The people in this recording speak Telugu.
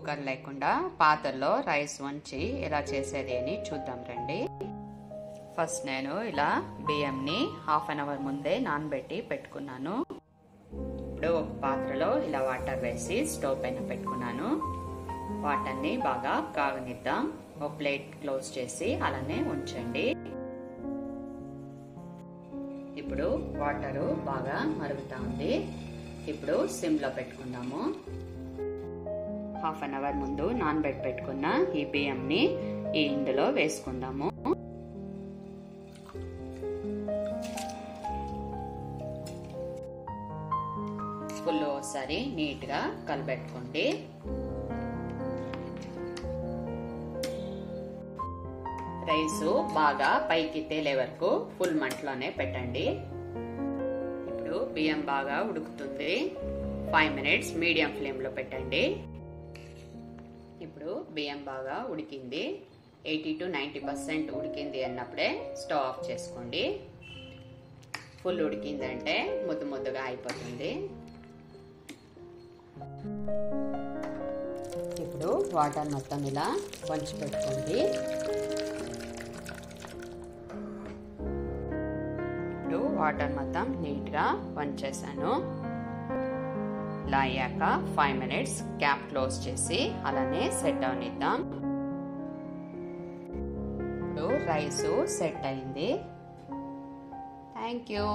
కుక్కర్ లేకుండా పాత్రలో రైస్ వంచి ఎలా చేసేది అని చూద్దాం రండి. ఫస్ట్ నేను ఇలా బియ్యంని హాఫ్ అన్ అవర్ ముందే నానబెట్టి పెట్టుకున్నాను. ఇప్పుడు ఒక పాత్రలో ఇలా వాటర్ వేసి స్టవ్ పైన పెట్టుకున్నాను. వాటర్ని బాగా కాగనిద్దాం. ఒక ప్లేట్ క్లోజ్ చేసి అలానే ఉంచండి. ఇప్పుడు వాటరు బాగా మరుగుతా ఉంది. ఇప్పుడు సిమ్ లో పెట్టుకుందాము. హాఫ్ అన్ అవర్ ముందు నానబెట్టి పెట్టుకున్న ఈ బియ్యంని ఇందులో వేసుకుందాము. ఫుల్ ఒకసారి నీట్ గా కలబెట్టుకోండి. రైస్ బాగా పైకి తేలే వరకు ఫుల్ మంటలోనే పెట్టండి. ఇప్పుడు బియ్యం బాగా ఉడుకుతుంది. 5 minutes మీడియం ఫ్లేమ్ లో పెట్టండి. ఇప్పుడు బియ్యం బాగా ఉడికింది. 80 to 90% ఉడికింది అన్నప్పుడే స్టవ్ ఆఫ్ చేసుకోండి. ఫుల్ ఉడికిందంటే ముద్దు ముద్దుగా అయిపోతుంది. ఇప్పుడు వాటర్ మొత్తం ఇలా వంచి పెట్టుకోండి. ఇప్పుడు వాటర్ మొత్తం నీట్ గా వంచేసాను. ఇలా అయ్యాక 5 minutes క్యాప్ క్లోజ్ చేసి అలానే సెట్ అవనిద్దాం. ఇప్పుడు రైస్ సెట్ అయింది. Thank you.